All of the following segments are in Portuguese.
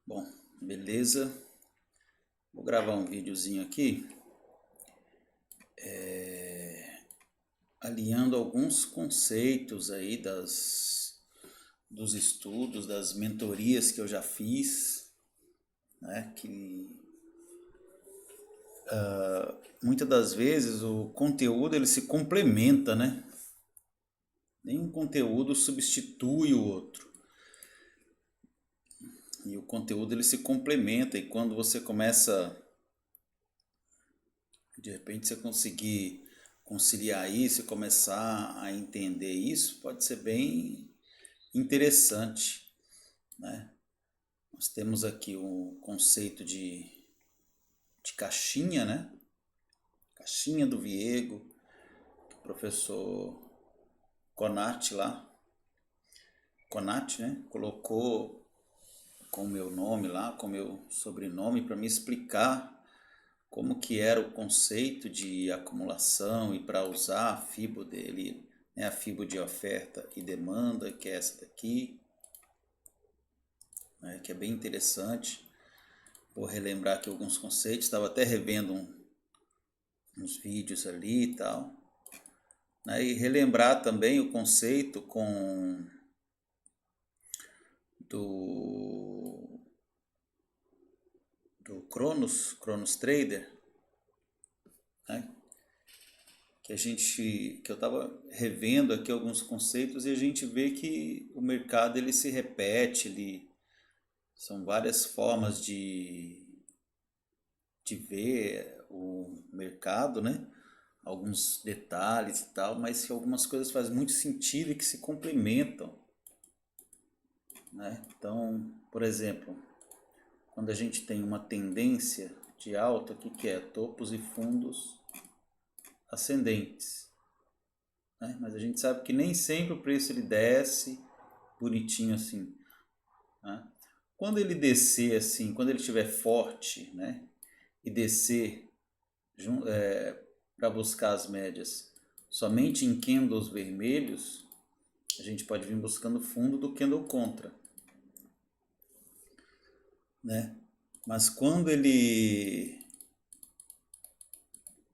Bom, beleza. Vou gravar um videozinho aqui, alinhando alguns conceitos aí dos estudos, das mentorias que eu já fiz, né? Que muitas das vezes o conteúdo ele se complementa, né? Nenhum conteúdo substitui o outro. E o conteúdo ele se complementa e quando você começa, de repente você conseguir conciliar isso e começar a entender isso, pode ser bem interessante, né? Nós temos aqui o conceito de caixinha, né? Caixinha do Viego, que o professor Conati lá, Conati, né? Colocou com o meu nome lá, com o meu sobrenome, para me explicar como que era o conceito de acumulação e para usar a FIBO dele, né? A FIBO de oferta e demanda, que é essa daqui, né? Que é bem interessante. Vou relembrar aqui alguns conceitos, estava até revendo uns vídeos ali e tal, né? E relembrar também o conceito do, do Cronos Trader, né? Que eu estava revendo aqui alguns conceitos e a gente vê que o mercado ele se repete, são várias formas de ver o mercado, né? Alguns detalhes e tal, mas que algumas coisas fazem muito sentido e que se complementam, né? Então, por exemplo, quando a gente tem uma tendência de alta, o que que é? Topos e fundos ascendentes, né? Mas a gente sabe que nem sempre o preço ele desce bonitinho assim, né? Quando ele descer assim, quando ele estiver forte, né? E descer para buscar as médias somente em candles vermelhos, a gente pode vir buscando fundo do candle contra, né? Mas quando ele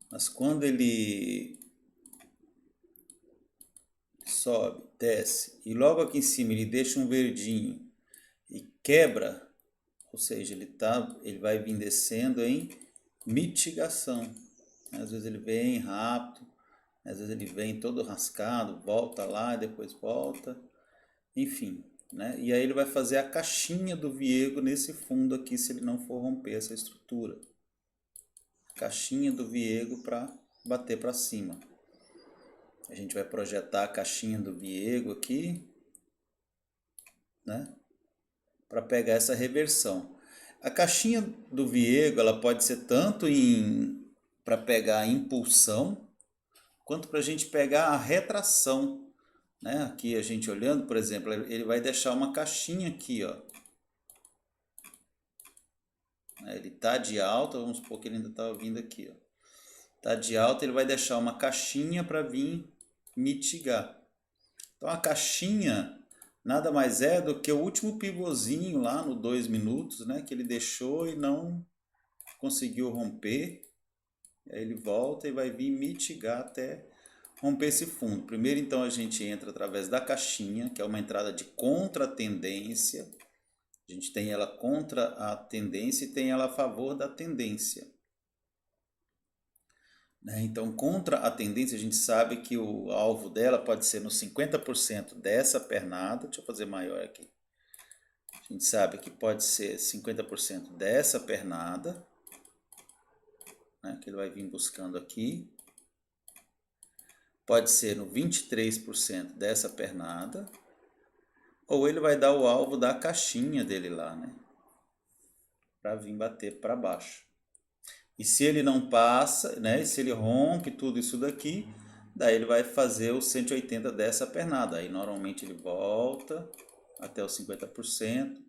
mas quando ele sobe, desce e logo aqui em cima ele deixa um verdinho e quebra, ou seja, ele vai vir descendo em mitigação. Às vezes ele vem rápido, às vezes ele vem todo rascado, volta lá e depois volta, enfim, né? E aí ele vai fazer a caixinha do Viego nesse fundo aqui se ele não for romper essa estrutura. Caixinha do Viego para bater para cima. A gente vai projetar a caixinha do Viego aqui, né? Para pegar essa reversão. A caixinha do Viego, ela pode ser tanto para pegar a impulsão, quanto para a gente pegar a retração, né? Aqui a gente olhando, por exemplo, ele vai deixar uma caixinha aqui, ó. Ele tá de alta, vamos supor que ele ainda está vindo aqui, ó. Tá de alta, ele vai deixar uma caixinha para vir mitigar. Então a caixinha nada mais é do que o último pivôzinho lá no 2 minutos, né, que ele deixou e não conseguiu romper. Aí ele volta e vai vir mitigar até romper esse fundo. Primeiro então a gente entra através da caixinha, que é uma entrada de contra-tendência. A gente tem ela contra a tendência e tem ela a favor da tendência, né? Então, contra a tendência, a gente sabe que o alvo dela pode ser no 50% dessa pernada. Deixa eu fazer maior aqui. A gente sabe que pode ser 50% dessa pernada, né, que ele vai vir buscando aqui. Pode ser no 23% dessa pernada. Ou ele vai dar o alvo da caixinha dele lá, né? Para vir bater para baixo. E se ele não passa, né? E se ele rompe tudo isso daqui, daí ele vai fazer os 180 dessa pernada. Aí normalmente ele volta até os 50%,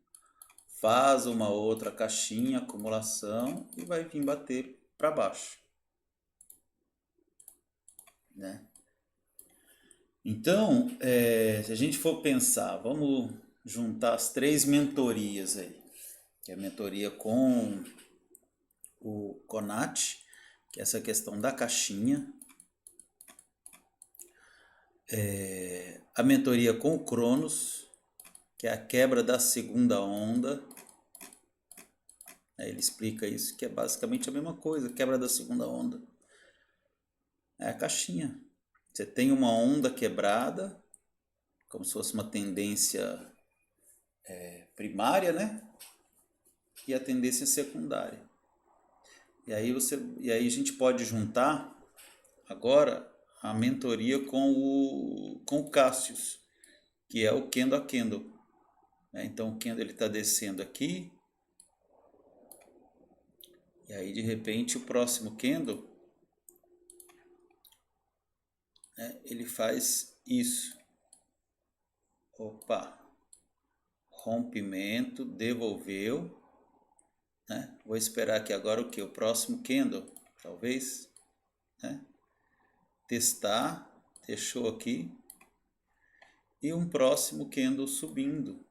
faz uma outra caixinha, acumulação e vai vir bater para baixo, né? Então, se a gente for pensar, vamos juntar as três mentorias aí que é a mentoria com o Conat, que é essa questão da caixinha. A mentoria com o Cronos, que é a quebra da segunda onda. Ele explica isso, que é basicamente a mesma coisa, quebra da segunda onda. É a caixinha. Você tem uma onda quebrada, como se fosse uma tendência primária, né? E a tendência secundária. E aí a gente pode juntar agora a mentoria com o Cassius, que é o Candle a Candle. Então o Candle está descendo aqui, e aí de repente o próximo Candle, ele faz isso. Opa! Rompimento, devolveu. Vou esperar aqui agora o que? O próximo Candle, talvez. Testar, deixou aqui. E um próximo Candle subindo.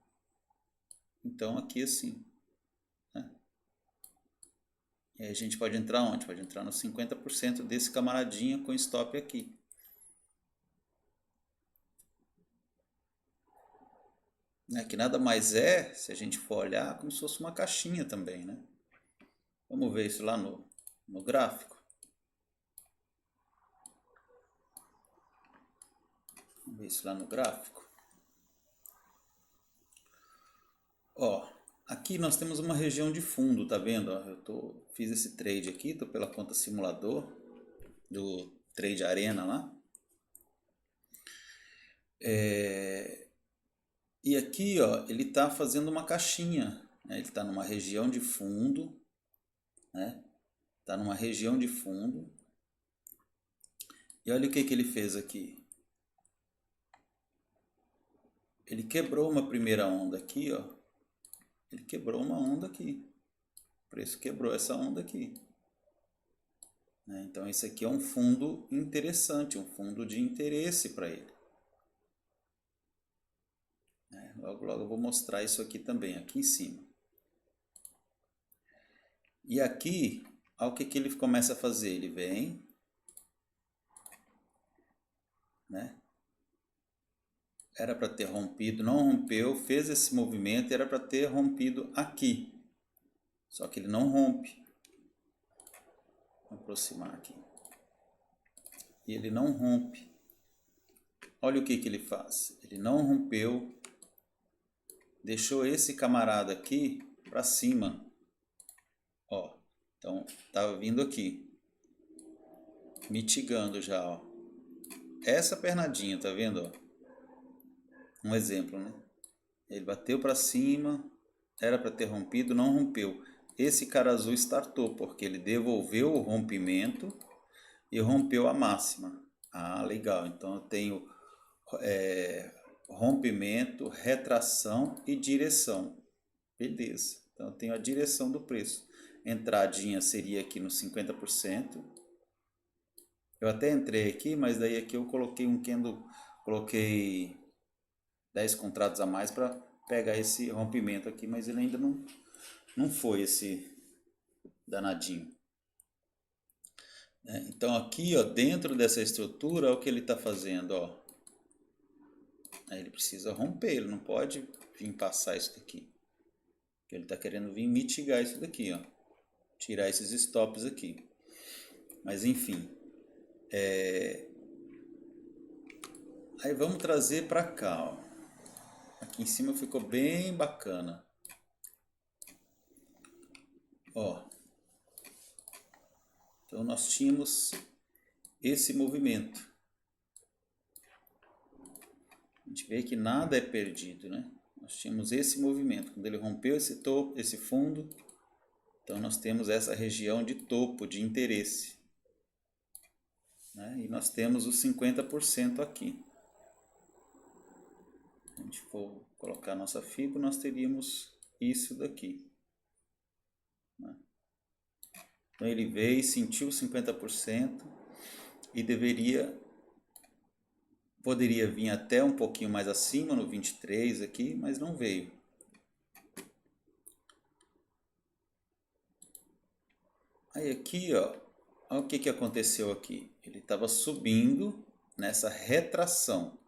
Então aqui assim. E aí a gente pode entrar onde? Pode entrar no 50% desse camaradinha com stop aqui. Que nada mais é, se a gente for olhar, como se fosse uma caixinha também, né? Vamos ver isso lá no gráfico. Vamos ver isso lá no gráfico. Ó, aqui nós temos uma região de fundo, tá vendo? Eu fiz esse trade aqui, tô pela conta simulador do Trade Arena lá. E aqui, ó, ele tá fazendo uma caixinha, né? Ele tá numa região de fundo, né? Tá numa região de fundo. E olha o que ele fez aqui. Ele quebrou uma primeira onda aqui, ó. Ele quebrou uma onda aqui. O preço quebrou essa onda aqui. Então esse aqui é um fundo interessante, um fundo de interesse para ele. Logo, logo eu vou mostrar isso aqui também, aqui em cima. E aqui, olha o que ele começa a fazer. Ele vem, né? Era para ter rompido, não rompeu, fez esse movimento, era para ter rompido aqui. Só que ele não rompe. Vou aproximar aqui. E ele não rompe. Olha o que ele faz. Ele não rompeu, deixou esse camarada aqui para cima. Ó, então estava vindo aqui, mitigando já, ó. Essa pernadinha, tá vendo, ó? Um exemplo, né? Ele bateu para cima, era para ter rompido, não rompeu. Esse cara azul startou, porque ele devolveu o rompimento e rompeu a máxima. Ah, legal. Então eu tenho rompimento, retração e direção. Beleza. Então eu tenho a direção do preço. Entradinha seria aqui no 50%. Eu até entrei aqui, mas daí aqui eu coloquei um candle, coloquei 10 contratos a mais para pegar esse rompimento aqui, mas ele ainda não foi esse danadinho. Então aqui, ó, dentro dessa estrutura, olha o que ele está fazendo, ó. Ele precisa romper, ele não pode vir passar isso daqui. Ele está querendo vir mitigar isso daqui, ó. Tirar esses stops aqui. Mas enfim. Aí vamos trazer para cá, ó. Aqui em cima ficou bem bacana. Ó. Então nós tínhamos esse movimento. A gente vê que nada é perdido, né? Nós tínhamos esse movimento. Quando ele rompeu esse topo, esse fundo, então nós temos essa região de topo, de interesse. E nós temos os 50% aqui. Se a gente for colocar nossa fibra, nós teríamos isso daqui. Então ele veio, sentiu 50% e poderia vir até um pouquinho mais acima, no 23 aqui, mas não veio. Aí aqui, ó, olha o que que aconteceu aqui. Ele estava subindo nessa retração.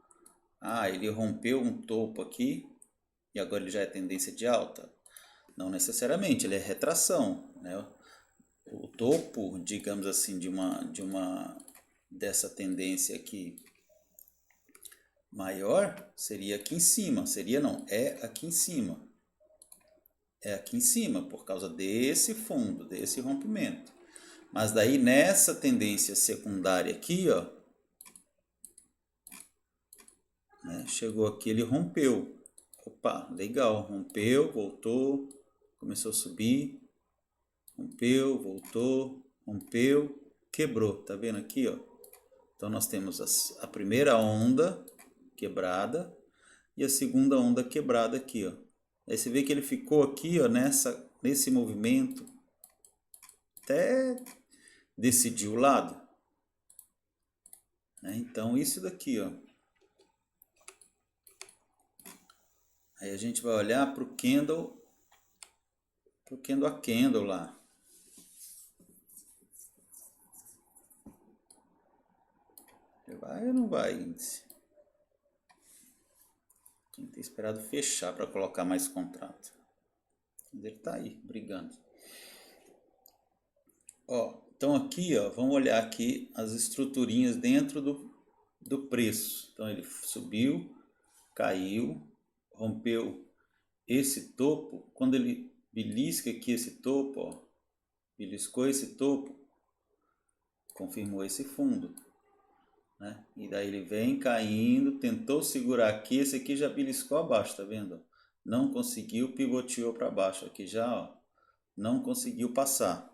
Ah, ele rompeu um topo aqui e agora ele já é tendência de alta? Não necessariamente, ele é retração, né? O topo, digamos assim, dessa tendência aqui maior seria aqui em cima. Seria não, é aqui em cima. É aqui em cima por causa desse fundo, desse rompimento. Mas daí nessa tendência secundária aqui, ó, né, chegou aqui, ele rompeu. Opa, legal, rompeu, voltou, começou a subir, rompeu, voltou, rompeu, quebrou. Tá vendo aqui, ó? Então nós temos a primeira onda quebrada e a segunda onda quebrada aqui, ó. Aí você vê que ele ficou aqui, ó, nesse movimento até decidir o lado, né? Então isso daqui, ó. Aí a gente vai olhar para o candle a candle lá. Vai ou não vai, índice? Tinha que ter esperado fechar para colocar mais contrato. Mas ele tá aí, brigando. Ó, então aqui, ó, vamos olhar aqui as estruturinhas dentro do preço. Então ele subiu, caiu, rompeu esse topo. Quando ele belisca aqui esse topo, ó, beliscou esse topo, confirmou esse fundo, né? E daí ele vem caindo, tentou segurar aqui, esse aqui já beliscou abaixo, tá vendo? Não conseguiu, pivoteou para baixo aqui já, ó, não conseguiu passar,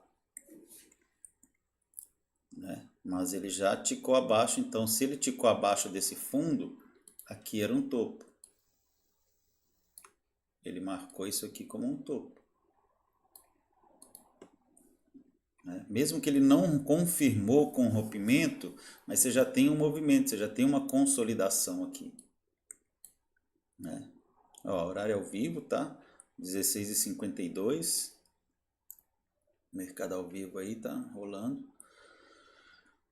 né? Mas ele já ticou abaixo, então se ele ticou abaixo desse fundo, aqui era um topo. Ele marcou isso aqui como um topo, né? Mesmo que ele não confirmou com o rompimento, mas você já tem um movimento, você já tem uma consolidação aqui, né? Ó, horário ao vivo, tá? 16h52. Mercado ao vivo aí, tá rolando.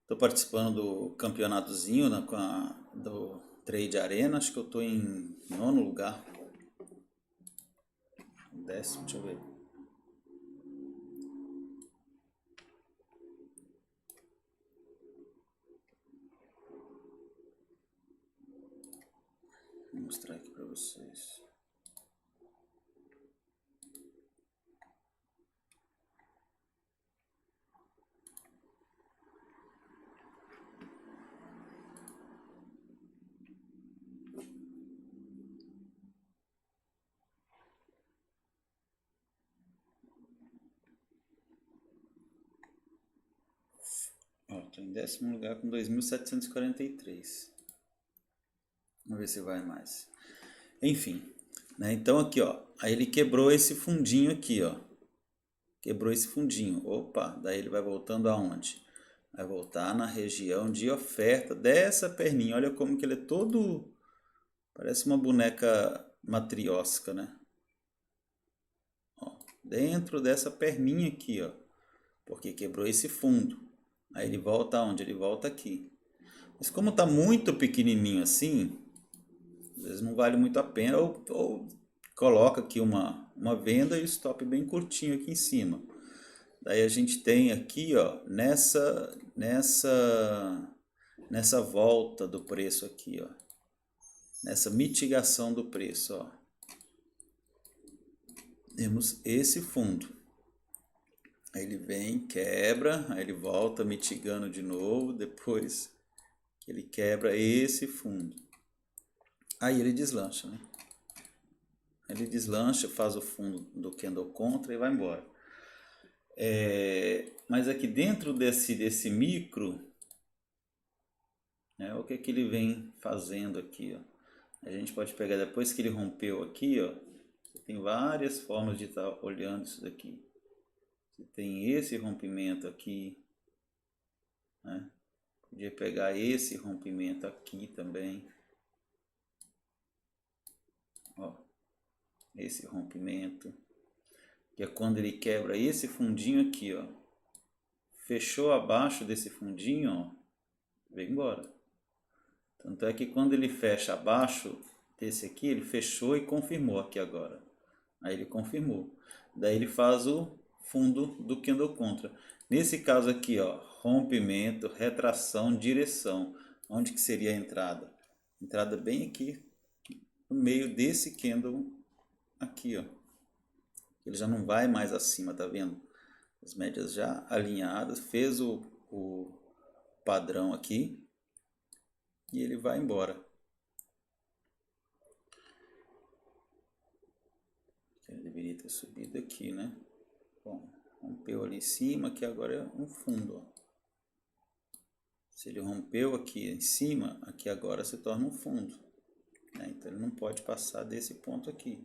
Tô participando do campeonatozinho, né, do Trade Arena. Acho que eu tô em nono lugar. Décimo, deixa eu ver. Vou mostrar aqui pra vocês. Ó, tô em décimo lugar com 2.743. Vamos ver se vai mais. Enfim, né? Então aqui, ó. Aí ele quebrou esse fundinho aqui, ó. Quebrou esse fundinho. Opa, daí ele vai voltando aonde? Vai voltar na região de oferta dessa perninha. Olha como que ele é todo... Parece uma boneca matriosca, né? Ó, dentro dessa perninha aqui, ó. Porque quebrou esse fundo. Aí ele volta aonde? Ele volta aqui. Mas como tá muito pequenininho assim, às vezes não vale muito a pena. Ou coloca aqui uma venda e o stop bem curtinho aqui em cima. Daí a gente tem aqui, ó, nessa volta do preço aqui, ó, nessa mitigação do preço, ó, temos esse fundo. Aí ele vem, quebra, aí ele volta mitigando de novo, depois ele quebra esse fundo. Aí ele deslancha, né? Ele deslancha, faz o fundo do candle contra e vai embora. Mas aqui dentro desse micro, né, o que que ele vem fazendo aqui, ó? A gente pode pegar depois que ele rompeu aqui, ó. Você tem várias formas de estar olhando isso daqui. Você tem esse rompimento aqui, né? Podia pegar esse rompimento aqui também, ó. Esse rompimento, que é quando ele quebra esse fundinho aqui, ó. fechou abaixo desse fundinho, ó, veio embora. Tanto é que quando ele fecha abaixo desse aqui, ele fechou e confirmou aqui agora. Aí ele confirmou. Daí ele faz o fundo do candle contra. Nesse caso aqui, ó, rompimento, retração, direção. Onde que seria a entrada? Entrada bem aqui, no meio desse candle aqui, ó. Ele já não vai mais acima, tá vendo? As médias já alinhadas, fez o padrão aqui e ele vai embora. Ele deveria ter subido aqui, né? Bom, rompeu ali em cima, que agora é um fundo, ó. Se ele rompeu aqui em cima, aqui agora se torna um fundo, né? Então ele não pode passar desse ponto aqui.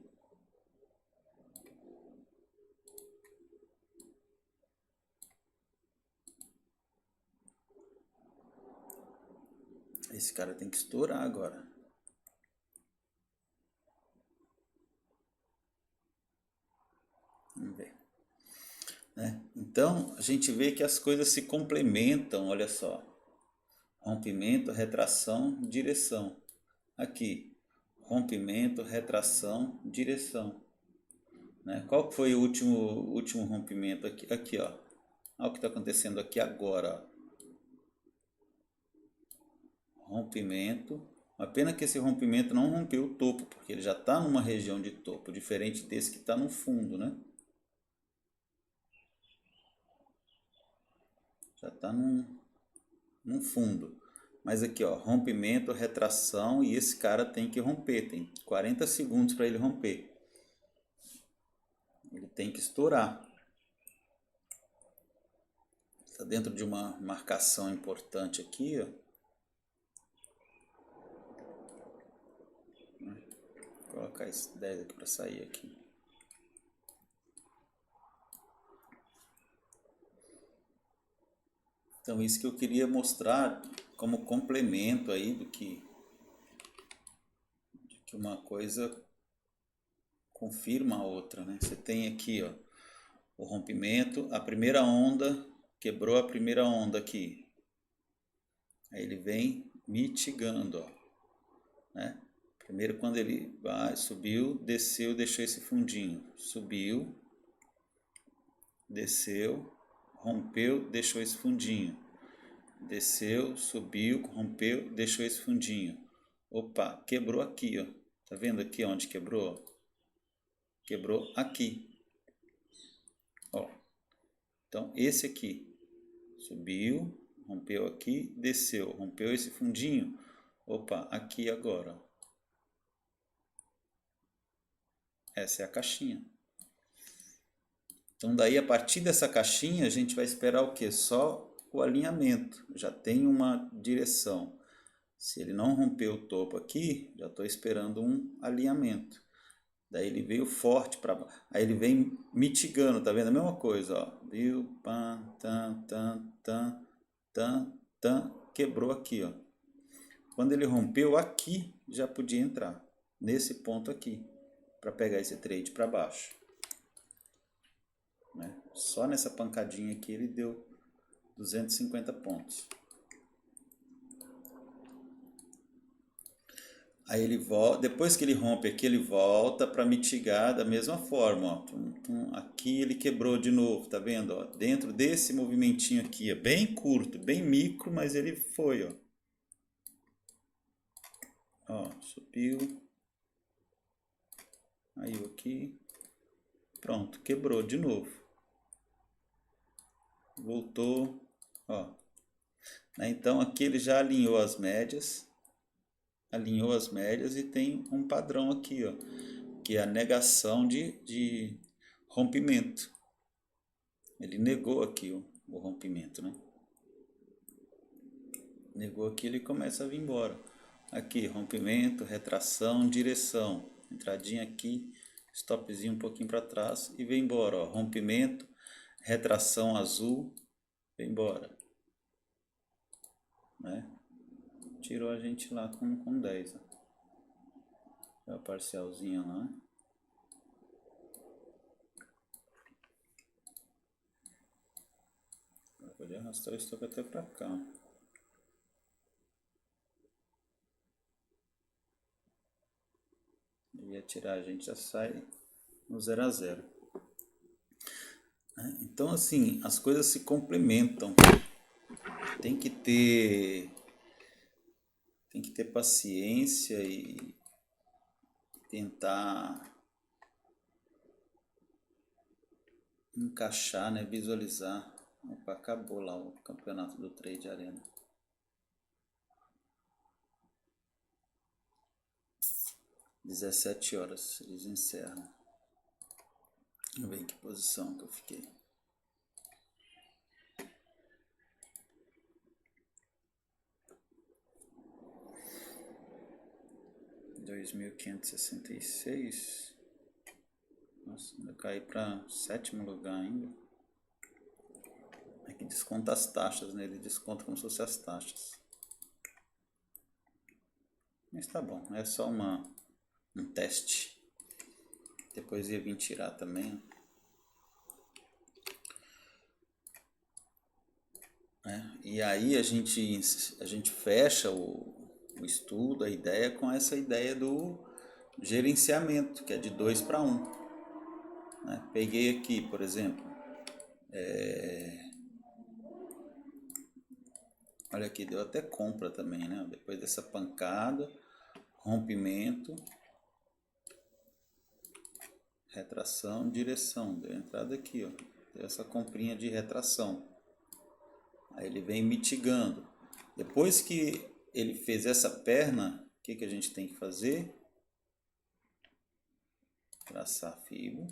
Esse cara tem que estourar agora. Vamos ver, né? Então a gente vê que as coisas se complementam, olha só. Rompimento, retração, direção. Aqui, rompimento, retração, direção. Né? Qual foi o último rompimento aqui? Aqui, ó. Olha o que está acontecendo aqui agora. Ó. Rompimento. A pena que esse rompimento não rompeu o topo, porque ele já está numa região de topo, diferente desse que está no fundo, né? Já está num fundo. Mas aqui, ó, rompimento, retração, e esse cara tem que romper, tem 40 segundos para ele romper. Ele tem que estourar. Está dentro de uma marcação importante aqui, ó. Vou colocar esse 10 aqui para sair aqui. Então isso que eu queria mostrar como complemento aí de que uma coisa confirma a outra, né? Você tem aqui, ó, o rompimento, a primeira onda, quebrou a primeira onda aqui. Aí ele vem mitigando, ó, né? Primeiro quando ele vai, subiu, desceu, deixou esse fundinho. Subiu, desceu, rompeu, deixou esse fundinho. Desceu, subiu, rompeu, deixou esse fundinho. Opa, quebrou aqui, ó. Tá vendo aqui onde quebrou? Quebrou aqui. Ó. Então esse aqui subiu, rompeu aqui, desceu, rompeu esse fundinho. Opa, aqui agora. Essa é a caixinha. Então daí a partir dessa caixinha a gente vai esperar o que? Só o alinhamento. Já tem uma direção. Se ele não rompeu o topo aqui, já estou esperando um alinhamento. Daí ele veio forte para baixo. Aí ele vem mitigando, tá vendo? A mesma coisa, ó. Viu? Pam, tan, tan, tan, tan, tan. Quebrou aqui, ó. Quando ele rompeu aqui, já podia entrar. Nesse ponto aqui. Para pegar esse trade para baixo. Né? Só nessa pancadinha aqui ele deu 250 pontos. Aí ele volta, depois que ele rompe aqui, ele volta para mitigar da mesma forma, ó. Tum, tum. Aqui ele quebrou de novo, tá vendo? Ó? Dentro desse movimentinho aqui, é bem curto, bem micro, mas ele foi, ó. Ó, subiu. Aí aqui. Pronto, quebrou de novo. Voltou, ó. Então aqui ele já alinhou as médias. Alinhou as médias e tem um padrão aqui, ó, que é a negação de rompimento. Ele negou aqui o rompimento, né? Negou aqui, ele começa a vir embora. Aqui, rompimento, retração, direção. Entradinha aqui, stopzinho um pouquinho para trás e vem embora, ó. Rompimento, retração azul, vem embora. Né? Tirou a gente lá com 10, ó. É a parcialzinha lá. Vou Pode arrastar o stop até para cá. Ele ia tirar, a gente já sai no 0 a 0. Então, assim, as coisas se complementam. Tem que ter paciência e tentar encaixar, né, visualizar. Opa, acabou lá o campeonato do Trade Arena. Às 17 horas eles encerram. Vamos ver em que posição que eu fiquei. $2.566. Nossa, eu caí para 7º lugar ainda. É que desconta as taxas, né? Ele desconta como se fossem as taxas. Mas tá bom, é só um teste. Depois ia vir tirar também. E aí a gente fecha o estudo, a ideia, com essa ideia do gerenciamento, que é de 2 para 1. Peguei aqui, por exemplo, olha aqui, deu até compra também, né? Depois dessa pancada, rompimento, retração, direção. Deu entrada aqui, ó. Deu essa comprinha de retração. Aí ele vem mitigando. Depois que ele fez essa perna, o que a gente tem que fazer? Traçar FIBO.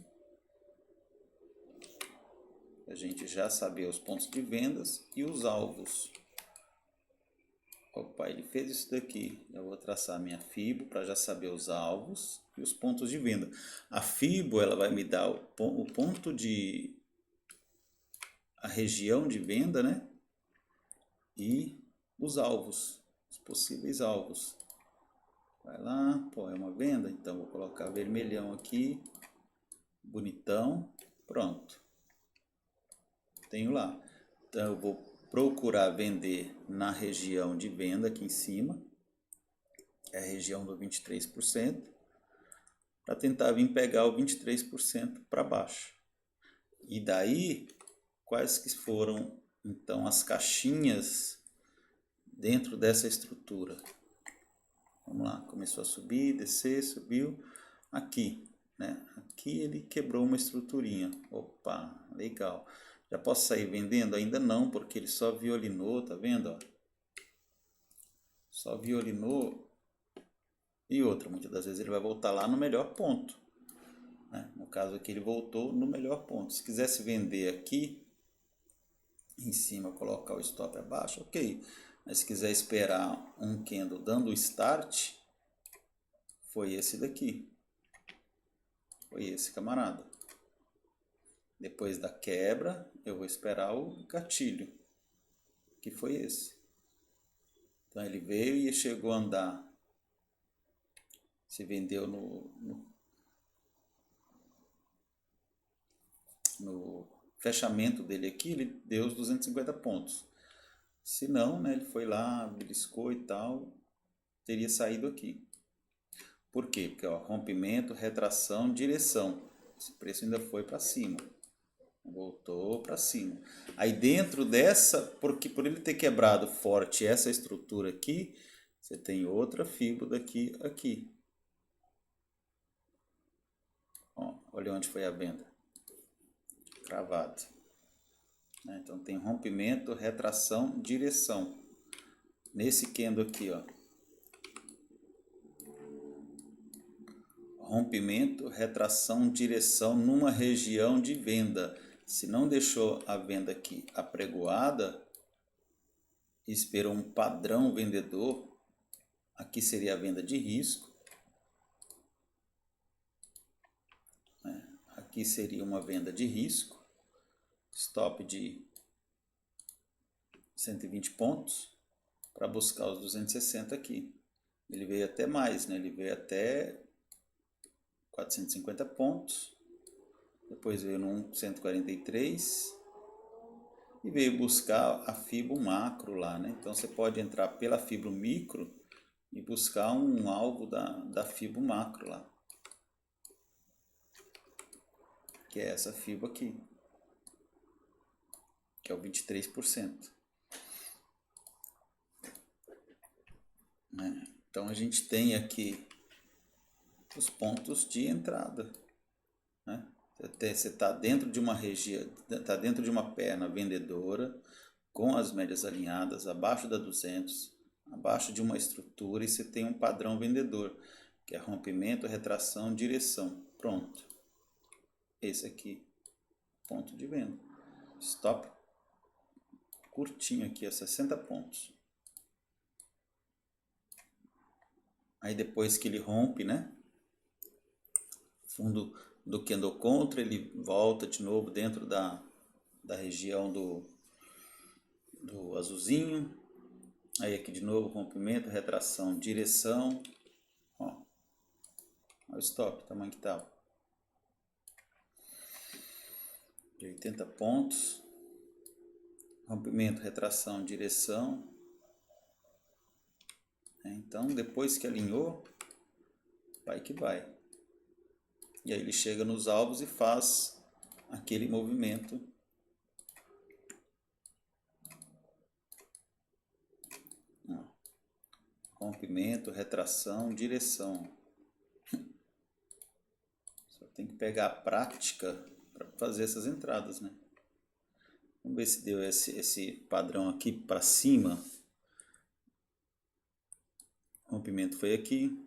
A gente já saber os pontos de vendas e os alvos. Opa, ele fez isso daqui. Eu vou traçar a minha FIBO para já saber os alvos e os pontos de venda. A FIBO, ela vai me dar o ponto de... a região de venda, né? E os alvos, os possíveis alvos. Vai lá, pô, é uma venda, então vou colocar vermelhão aqui, bonitão, pronto. Tenho lá. Então eu vou procurar vender na região de venda aqui em cima, é a região do 23%, para tentar vir pegar o 23% para baixo. E daí, quais que foram então as caixinhas dentro dessa estrutura? Vamos lá, começou a subir, descer, subiu. Aqui, né? Aqui ele quebrou uma estruturinha. Opa, legal. Já posso sair vendendo? Ainda não, porque ele só violinou, tá vendo? Ó? Só violinou. E outra, muitas das vezes ele vai voltar lá no melhor ponto. Né? No caso aqui ele voltou no melhor ponto. Se quisesse vender aqui, em cima, colocar o stop abaixo, ok. Mas se quiser esperar um candle dando o start, foi esse daqui. Foi esse camarada. Depois da quebra, eu vou esperar o gatilho, que foi esse. Então ele veio e chegou a andar. Se vendeu no fechamento dele aqui, ele deu os 250 pontos. Se não, né, ele foi lá, beliscou e tal, teria saído aqui. Por quê? Porque ó, rompimento, retração, direção. Esse preço ainda foi para cima. Voltou para cima. Aí dentro dessa, porque por ele ter quebrado forte essa estrutura aqui, você tem outra fibra daqui aqui. Ó, olha onde foi a venda. Cravado. Então tem rompimento, retração, direção. Nesse candle aqui, ó. Rompimento, retração, direção numa região de venda. Se não deixou a venda aqui apregoada, esperou um padrão vendedor, aqui seria a venda de risco. Aqui seria uma venda de risco, stop de 120 pontos, para buscar os 260 aqui. Ele veio até mais, né? Ele veio até 450 pontos, depois veio no 143, e veio buscar a fibra macro lá, né? Então você pode entrar pela fibra micro e buscar um alvo da fibra macro lá, que é essa fibra aqui, que é o 23%. Né? Então a gente tem aqui os pontos de entrada, né? Você está dentro de uma região, está dentro de uma perna vendedora, com as médias alinhadas, abaixo da 200, abaixo de uma estrutura, e você tem um padrão vendedor, que é rompimento, retração, direção. Pronto. Esse aqui, ponto de venda. Stop curtinho aqui, a 60 pontos. Aí depois que ele rompe, né? Fundo do candle contra, ele volta de novo dentro da região do azulzinho. Aí aqui de novo, rompimento, retração, direção. Ó, olha o stop, o tamanho que tá. De 80 pontos. Rompimento, retração, direção. Então, depois que alinhou, vai que vai. E aí ele chega nos alvos e faz aquele movimento. Ó, rompimento, retração, direção. Só tem que pegar a prática para fazer essas entradas, né? Vamos ver se deu esse padrão aqui para cima. O rompimento foi aqui,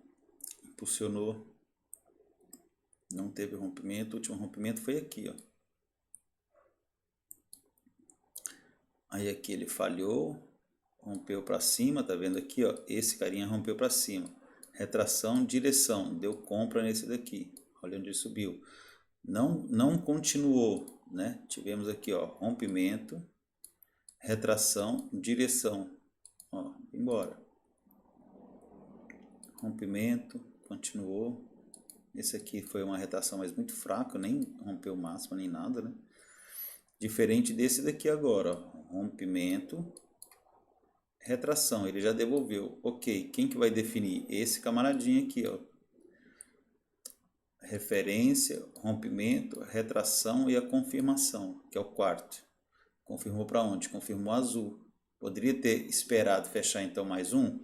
impulsionou, não teve rompimento, o último rompimento foi aqui, ó. Aí aqui ele falhou, rompeu para cima, tá vendo aqui, ó? Esse carinha rompeu para cima. Retração, direção, deu compra nesse daqui. Olha onde ele subiu. Não continuou, né? Tivemos aqui, ó, rompimento, retração, direção. Ó, embora. Rompimento, continuou. Esse aqui foi uma retração, mas muito fraca, nem rompeu máxima nem nada, né? Diferente desse daqui agora, ó. Rompimento, retração, ele já devolveu. Ok, quem que vai definir? Esse camaradinho aqui, ó. Referência, rompimento, retração e a confirmação, que é o quarto. Confirmou para onde? Confirmou azul. Poderia ter esperado fechar então mais um?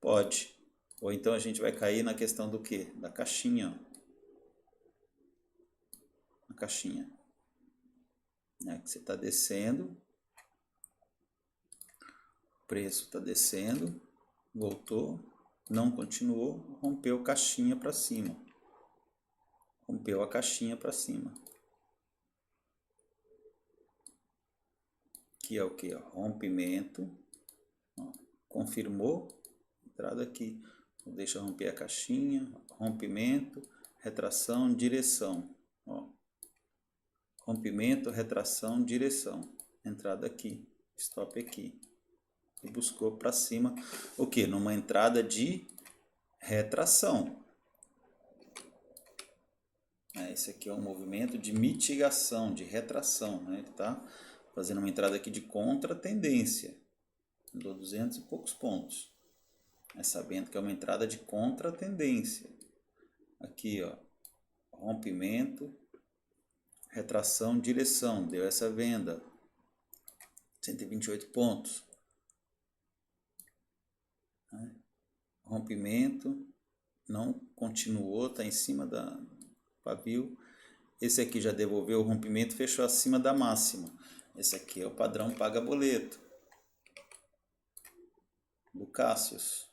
Pode. Ou então a gente vai cair na questão do quê? Da caixinha. A caixinha. Né? Que você está descendo. O preço está descendo. Voltou. Não continuou. Rompeu caixinha para cima. Rompeu a caixinha para cima. Que é o que? Rompimento. Ó, confirmou. Entrada aqui. Deixa romper a caixinha. Rompimento. Retração. Direção. Ó. Rompimento. Retração. Direção. Entrada aqui. Stop aqui. E buscou para cima. O que? Numa entrada de retração. Esse aqui é um movimento de mitigação, de retração, né? Ele está fazendo uma entrada aqui de contra-tendência. Dou 200 e poucos pontos. Mas sabendo que é uma entrada de contra-tendência. Aqui, ó, rompimento, retração, direção. Deu essa venda. 128 pontos. Rompimento, não continuou, está em cima da pavio. Esse aqui já devolveu o rompimento, fechou acima da máxima. Esse aqui é o padrão paga boleto do Cassius,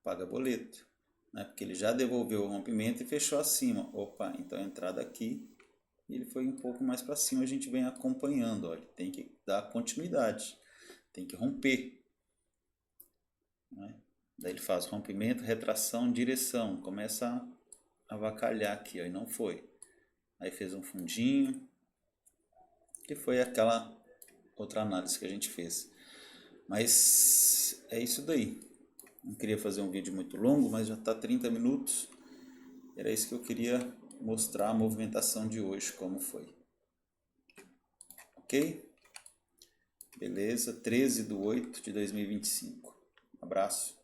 paga boleto, né? Porque ele já devolveu o rompimento e fechou acima. Opa, então a entrada aqui, ele foi um pouco mais para cima, a gente vem acompanhando, ó, ele tem que dar continuidade, tem que romper, né? Daí ele faz rompimento, retração, direção, começa a avacalhar aqui, ó, e não foi. Aí fez um fundinho, que foi aquela outra análise que a gente fez. Mas é isso daí. Não queria fazer um vídeo muito longo, mas já está 30 minutos. Era isso que eu queria mostrar, a movimentação de hoje, como foi. Ok? Beleza? 13/8/2025. Abraço.